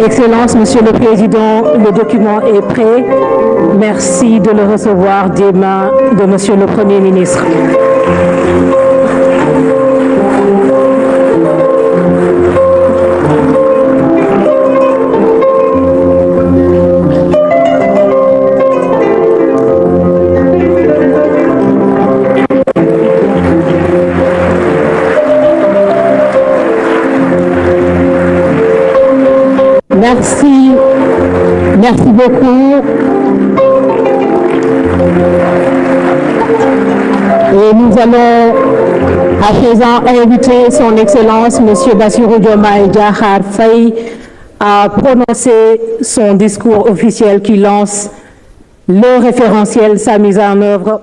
Excellence, Monsieur le Président, le document est prêt. Merci de le recevoir des mains de Monsieur le Premier ministre. Merci beaucoup. Et nous allons à présent inviter son Excellence, Monsieur Bassirou Diomaye Diakhar Faye, à prononcer son discours officiel qui lance le référentiel, sa mise en œuvre.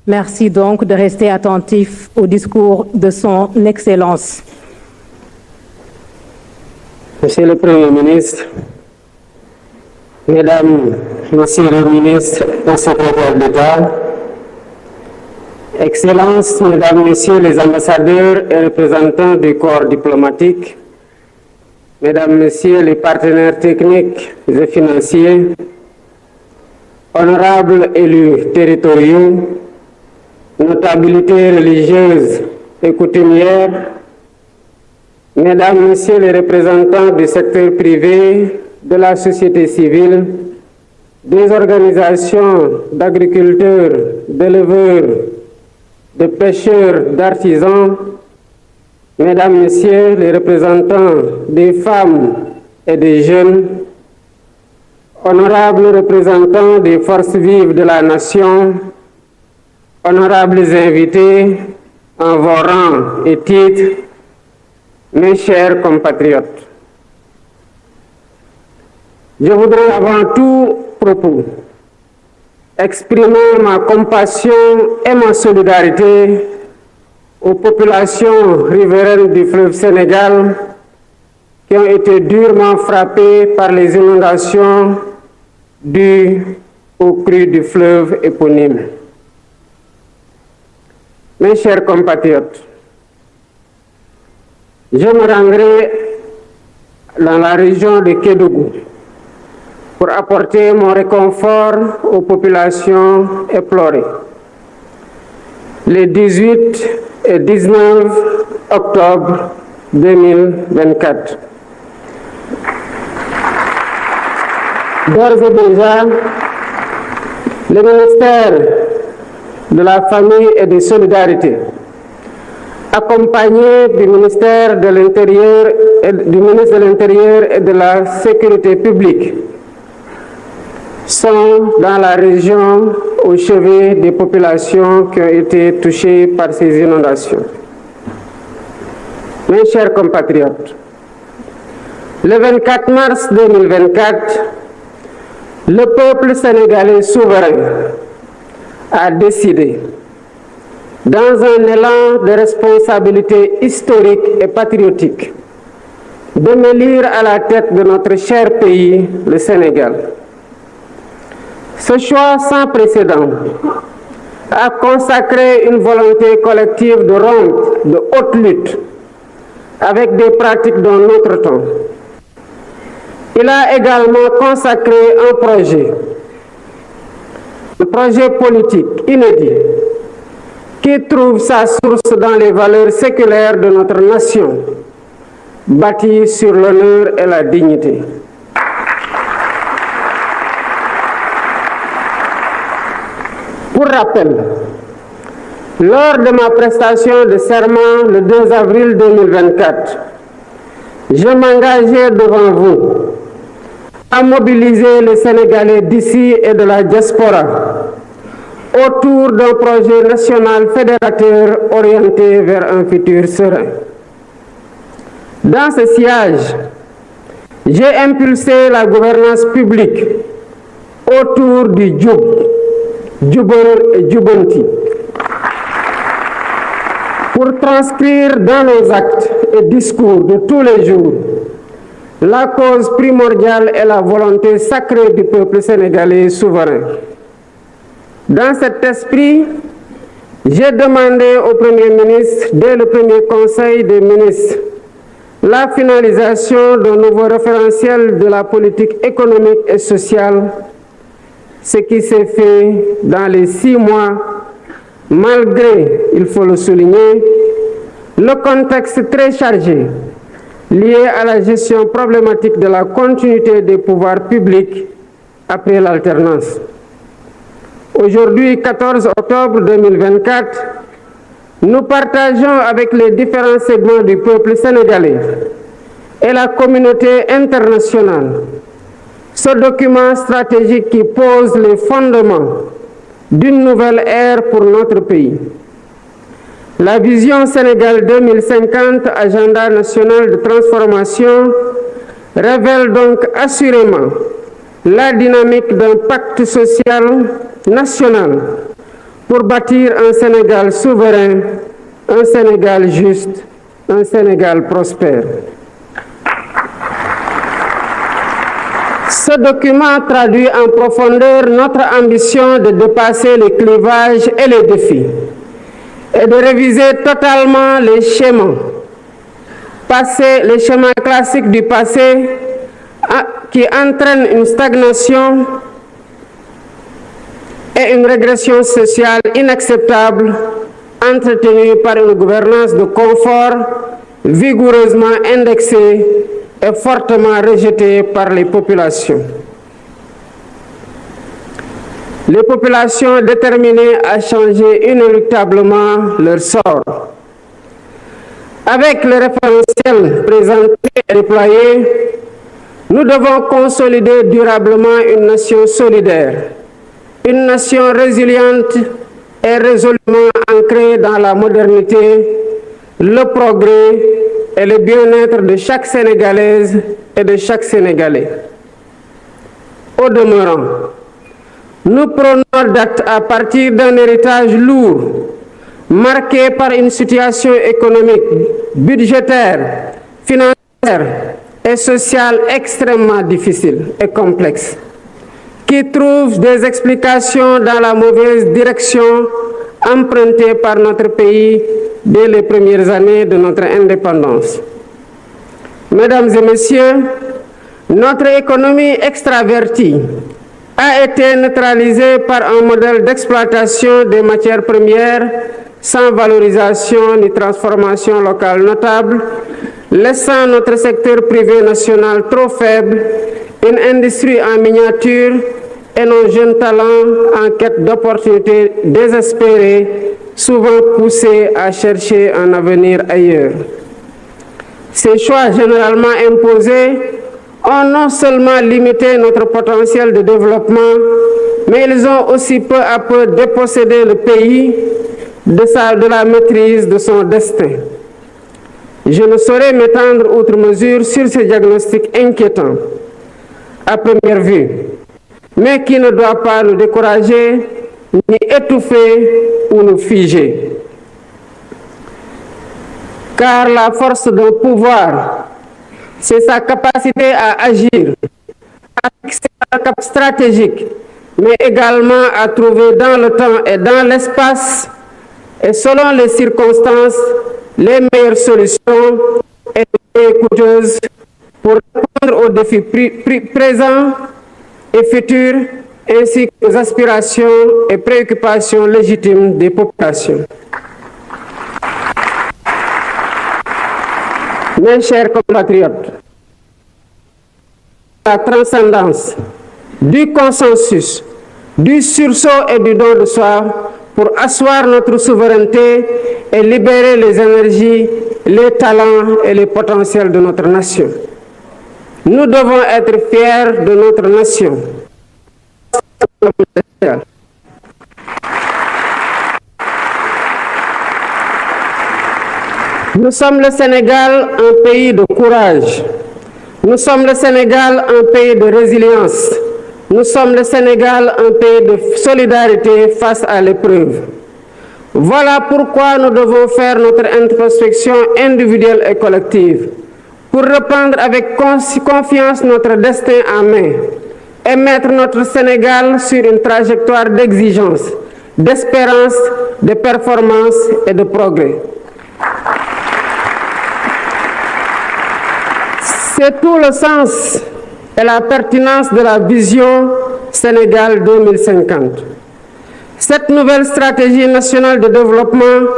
Merci donc de rester attentif au discours de son Excellence. Monsieur le Premier ministre, Mesdames, Messieurs les ministres et secrétaires d'État, Excellences, Mesdames, Messieurs les ambassadeurs et représentants du corps diplomatique, Mesdames, Messieurs les partenaires techniques et financiers, honorables élus territoriaux, notabilités religieuses et coutumières, Mesdames, Messieurs les représentants du secteur privé, de la société civile, des organisations d'agriculteurs, d'éleveurs, de pêcheurs, d'artisans, Mesdames, Messieurs les représentants des femmes et des jeunes, honorables représentants des forces vives de la nation, honorables invités en vos rangs et titres, mes chers compatriotes. Je voudrais avant tout propos exprimer ma compassion et ma solidarité aux populations riveraines du fleuve Sénégal qui ont été durement frappées par les inondations dues aux crues du fleuve éponyme. Mes chers compatriotes, je me rendrai dans la région de Kédougou pour apporter mon réconfort aux populations éplorées. Les 18 et 19 octobre 2024. D'ores et déjà, le ministère de la Famille et des Solidarités, accompagné du ministère de l'Intérieur et du ministre de l'Intérieur et de la Sécurité publique, sont dans la région au chevet des populations qui ont été touchées par ces inondations. Mes chers compatriotes, le 24 mars 2024, le peuple sénégalais souverain a décidé, dans un élan de responsabilité historique et patriotique, de m'élire à la tête de notre cher pays, le Sénégal. Ce choix sans précédent a consacré une volonté collective de rompre de haute lutte avec des pratiques d'un autre temps. Il a également consacré un projet politique inédit qui trouve sa source dans les valeurs séculaires de notre nation, bâties sur l'honneur et la dignité. Pour rappel, lors de ma prestation de serment le 2 avril 2024, je m'engageais devant vous à mobiliser les Sénégalais d'ici et de la diaspora autour d'un projet national fédérateur orienté vers un futur serein. Dans ce sillage, j'ai impulsé la gouvernance publique autour du Djoubal et Djoubanti pour transcrire dans nos actes et discours de tous les jours la cause primordiale et la volonté sacrée du peuple sénégalais souverain. Dans cet esprit, J'ai demandé au Premier ministre, dès le premier Conseil des ministres, la finalisation d'un nouveau référentiel de la politique économique et sociale, ce qui s'est fait dans les 6 mois, malgré, il faut le souligner, le contexte très chargé lié à la gestion problématique de la continuité des pouvoirs publics après l'alternance. Aujourd'hui, 14 octobre 2024, nous partageons avec les différents segments du peuple sénégalais et la communauté internationale ce document stratégique qui pose les fondements d'une nouvelle ère pour notre pays. La vision Sénégal 2050, agenda national de transformation, révèle donc assurément la dynamique d'un pacte social national pour bâtir un Sénégal souverain, un Sénégal juste, un Sénégal prospère. Ce document traduit en profondeur notre ambition de dépasser les clivages et les défis et de réviser totalement les schémas classiques du passé qui entraînent une stagnation et une régression sociale inacceptable entretenue par une gouvernance de confort vigoureusement indexée et fortement rejetée par les populations. Les populations déterminées à changer inéluctablement leur sort. Avec le référentiel présenté et déployé, nous devons consolider durablement une nation solidaire, une nation résiliente et résolument ancrée dans la modernité, le progrès et le bien-être de chaque Sénégalaise et de chaque Sénégalais. Au demeurant, nous prenons date à partir d'un héritage lourd, marqué par une situation économique, budgétaire, financière et sociale extrêmement difficile et complexe, qui trouve des explications dans la mauvaise direction empruntée par notre pays dès les premières années de notre indépendance. Mesdames et messieurs, notre économie extravertie a été neutralisée par un modèle d'exploitation des matières premières sans valorisation ni transformation locale notable, laissant notre secteur privé national trop faible, une industrie en miniature et nos jeunes talents en quête d'opportunités désespérées, souvent poussés à chercher un avenir ailleurs. Ces choix généralement imposés ont non seulement limité notre potentiel de développement, mais ils ont aussi peu à peu dépossédé le pays de la maîtrise de son destin. Je ne saurais m'étendre outre mesure sur ce diagnostic inquiétant à première vue, mais qui ne doit pas nous décourager, ni étouffer ou nous figer. Car la force d'un pouvoir, c'est sa capacité à agir, à fixer un cap stratégique, mais également à trouver dans le temps et dans l'espace, et selon les circonstances, les meilleures solutions et les meilleures coûteuses pour répondre aux défis présents et futurs, ainsi qu'aux aspirations et préoccupations légitimes des populations. Mes chers compatriotes, la transcendance du consensus, du sursaut et du don de soi pour asseoir notre souveraineté et libérer les énergies, les talents et les potentiels de notre nation. Nous devons être fiers de notre nation. Nous sommes le Sénégal, un pays de courage. Nous sommes le Sénégal, un pays de résilience. Nous sommes le Sénégal, un pays de solidarité face à l'épreuve. Voilà pourquoi nous devons faire notre introspection individuelle et collective pour reprendre avec confiance notre destin en main et mettre notre Sénégal sur une trajectoire d'exigence, d'espérance, de performance et de progrès. C'est tout le sens et la pertinence de la vision Sénégal 2050. Cette nouvelle stratégie nationale de développement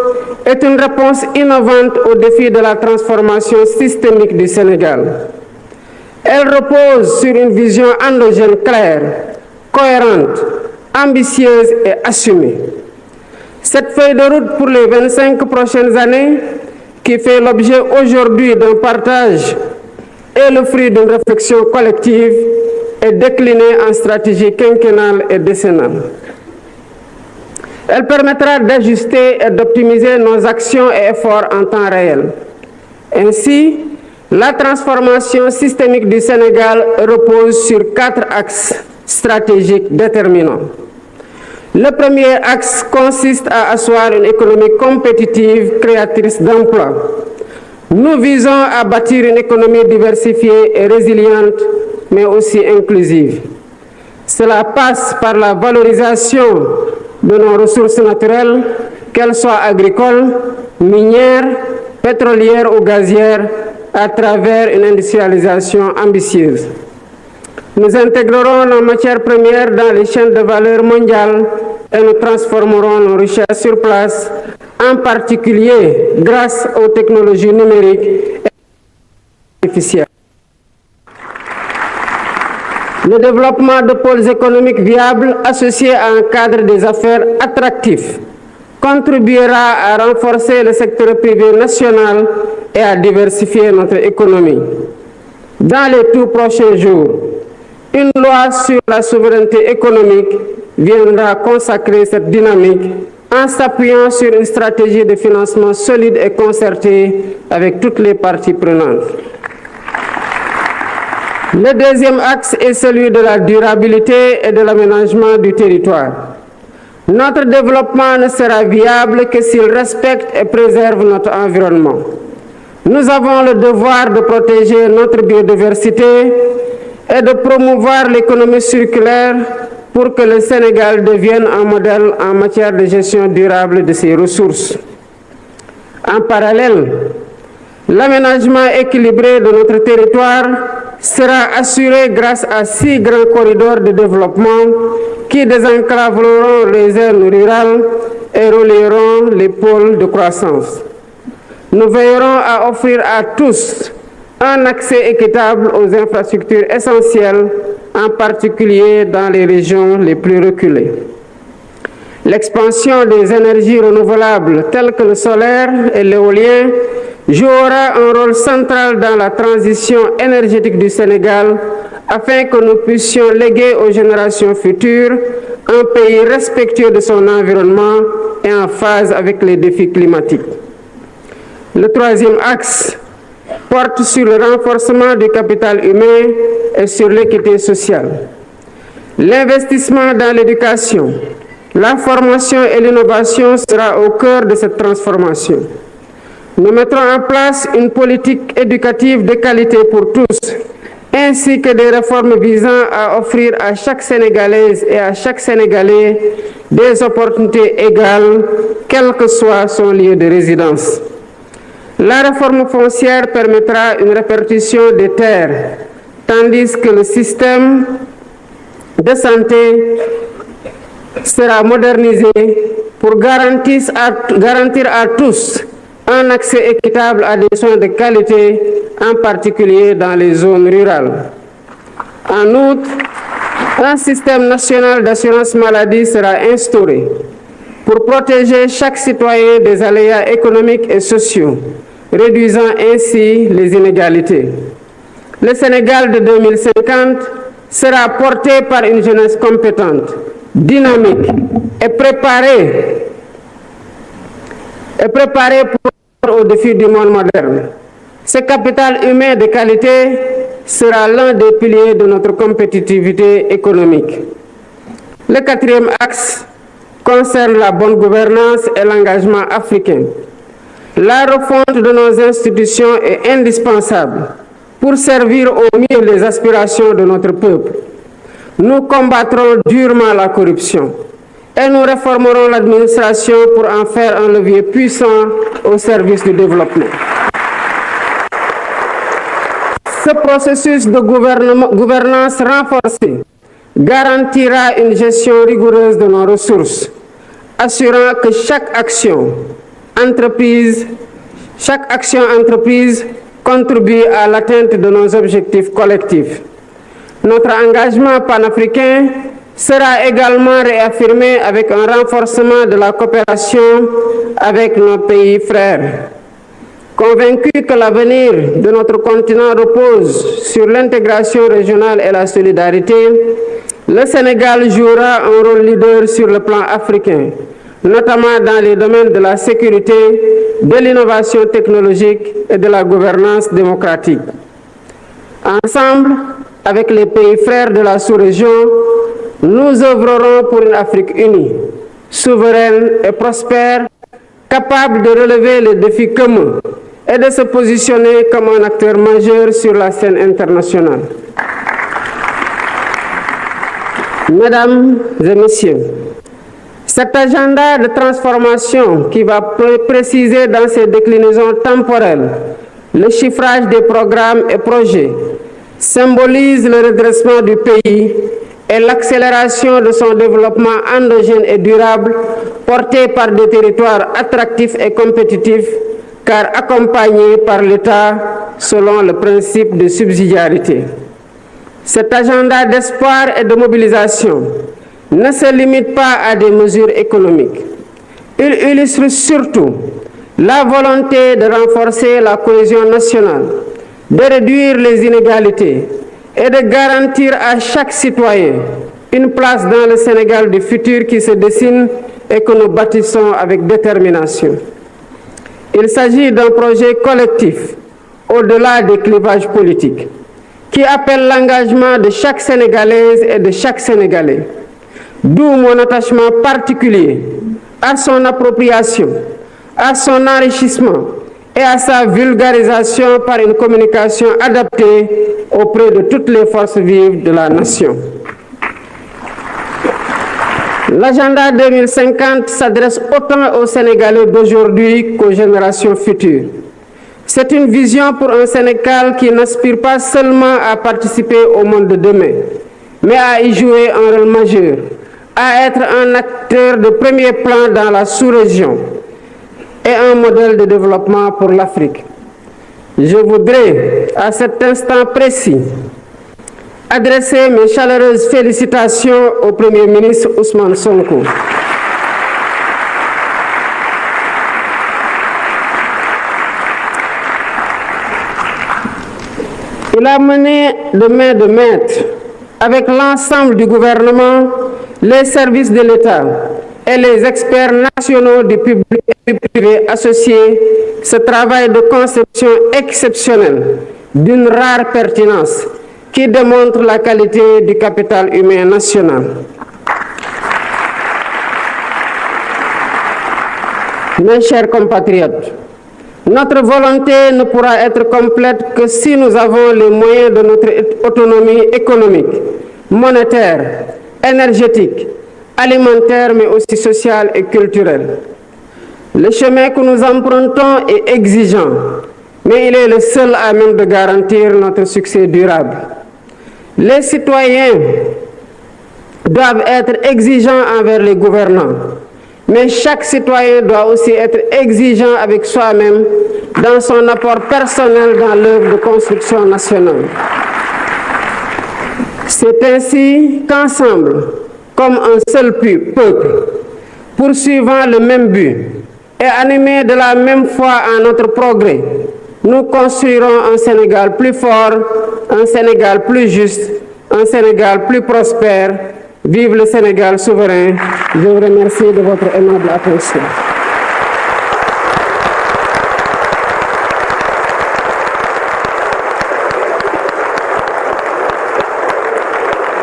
est une réponse innovante au défi de la transformation systémique du Sénégal. Elle repose sur une vision endogène claire, cohérente, ambitieuse et assumée. Cette feuille de route pour les 25 prochaines années, qui fait l'objet aujourd'hui d'un partage et le fruit d'une réflexion collective, est déclinée en stratégie quinquennale et décennale. Elle permettra d'ajuster et d'optimiser nos actions et efforts en temps réel. Ainsi, la transformation systémique du Sénégal repose sur 4 axes stratégiques déterminants. Le premier axe consiste à asseoir une économie compétitive, créatrice d'emplois. Nous visons à bâtir une économie diversifiée et résiliente, mais aussi inclusive. Cela passe par la valorisation de nos ressources naturelles, qu'elles soient agricoles, minières, pétrolières ou gazières, à travers une industrialisation ambitieuse. Nous intégrerons nos matières premières dans les chaînes de valeur mondiales et nous transformerons nos richesses sur place, en particulier grâce aux technologies numériques et artificielles. Le développement de pôles économiques viables associés à un cadre des affaires attractif contribuera à renforcer le secteur privé national et à diversifier notre économie. Dans les tout prochains jours, une loi sur la souveraineté économique viendra consacrer cette dynamique en s'appuyant sur une stratégie de financement solide et concertée avec toutes les parties prenantes. Le deuxième axe est celui de la durabilité et de l'aménagement du territoire. Notre développement ne sera viable que s'il respecte et préserve notre environnement. Nous avons le devoir de protéger notre biodiversité et de promouvoir l'économie circulaire pour que le Sénégal devienne un modèle en matière de gestion durable de ses ressources. En parallèle, l'aménagement équilibré de notre territoire sera assuré grâce à 6 grands corridors de développement qui désenclaveront les zones rurales et relieront les pôles de croissance. Nous veillerons à offrir à tous un accès équitable aux infrastructures essentielles, en particulier dans les régions les plus reculées. L'expansion des énergies renouvelables telles que le solaire et l'éolien jouera un rôle central dans la transition énergétique du Sénégal afin que nous puissions léguer aux générations futures un pays respectueux de son environnement et en phase avec les défis climatiques. Le troisième axe porte sur le renforcement du capital humain et sur l'équité sociale. L'investissement dans l'éducation, la formation et l'innovation sera au cœur de cette transformation. Nous mettrons en place une politique éducative de qualité pour tous, ainsi que des réformes visant à offrir à chaque Sénégalaise et à chaque Sénégalais des opportunités égales, quel que soit son lieu de résidence. La réforme foncière permettra une répartition des terres, tandis que le système de santé sera modernisé pour garantir à tous un accès équitable à des soins de qualité, en particulier dans les zones rurales. En outre, un système national d'assurance maladie sera instauré pour protéger chaque citoyen des aléas économiques et sociaux, réduisant ainsi les inégalités. Le Sénégal de 2050 sera porté par une jeunesse compétente, dynamique et préparée pour aux défis du monde moderne. Ce capital humain de qualité sera l'un des piliers de notre compétitivité économique. Le quatrième axe concerne la bonne gouvernance et l'engagement africain. La refonte de nos institutions est indispensable pour servir au mieux les aspirations de notre peuple. Nous combattrons durement la corruption et nous réformerons l'administration pour en faire un levier puissant au service du développement. Ce processus de gouvernance renforcée garantira une gestion rigoureuse de nos ressources, assurant que chaque action entreprise contribue à l'atteinte de nos objectifs collectifs. Notre engagement panafricain sera également réaffirmé avec un renforcement de la coopération avec nos pays frères. Convaincu que l'avenir de notre continent repose sur l'intégration régionale et la solidarité, le Sénégal jouera un rôle leader sur le plan africain, notamment dans les domaines de la sécurité, de l'innovation technologique et de la gouvernance démocratique. Ensemble, avec les pays frères de la sous-région, nous œuvrerons pour une Afrique unie, souveraine et prospère, capable de relever les défis communs et de se positionner comme un acteur majeur sur la scène internationale. Mesdames et Messieurs, cet agenda de transformation qui va préciser dans ses déclinaisons temporelles le chiffrage des programmes et projets symbolise le redressement du pays et l'accélération de son développement endogène et durable porté par des territoires attractifs et compétitifs car accompagnés par l'État selon le principe de subsidiarité. Cet agenda d'espoir et de mobilisation ne se limite pas à des mesures économiques. Il illustre surtout la volonté de renforcer la cohésion nationale, de réduire les inégalités et de garantir à chaque citoyen une place dans le Sénégal du futur qui se dessine et que nous bâtissons avec détermination. Il s'agit d'un projet collectif, au-delà des clivages politiques, qui appelle l'engagement de chaque Sénégalaise et de chaque Sénégalais. D'où mon attachement particulier à son appropriation, à son enrichissement et à sa vulgarisation par une communication adaptée auprès de toutes les forces vives de la nation. L'agenda 2050 s'adresse autant aux Sénégalais d'aujourd'hui qu'aux générations futures. C'est une vision pour un Sénégal qui n'aspire pas seulement à participer au monde de demain, mais à y jouer un rôle majeur, à être un acteur de premier plan dans la sous-région et un modèle de développement pour l'Afrique. Je voudrais, à cet instant précis, adresser mes chaleureuses félicitations au Premier ministre Ousmane Sonko. Il a mené de main de maître avec l'ensemble du gouvernement, les services de l'État et les experts nationaux du public et du privé associés ce travail de conception exceptionnel d'une rare pertinence qui démontre la qualité du capital humain national. Mes chers compatriotes, notre volonté ne pourra être complète que si nous avons les moyens de notre autonomie économique, monétaire, énergétique, alimentaire, mais aussi sociale et culturelle. Le chemin que nous empruntons est exigeant, mais il est le seul à même de garantir notre succès durable. Les citoyens doivent être exigeants envers les gouvernants, mais chaque citoyen doit aussi être exigeant avec soi-même dans son apport personnel dans l'œuvre de construction nationale. C'est ainsi qu'ensemble, comme un seul peuple, poursuivant le même but et animés de la même foi en notre progrès, nous construirons un Sénégal plus fort, un Sénégal plus juste, un Sénégal plus prospère. Vive le Sénégal souverain. Je vous remercie de votre aimable attention.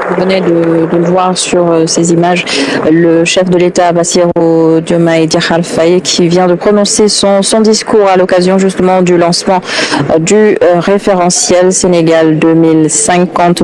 Vous venez de voir sur ces images le chef de l'État, Bassirou Diomaye Diakhar Faye, qui vient de prononcer son discours à l'occasion justement du lancement du référentiel Sénégal 2050.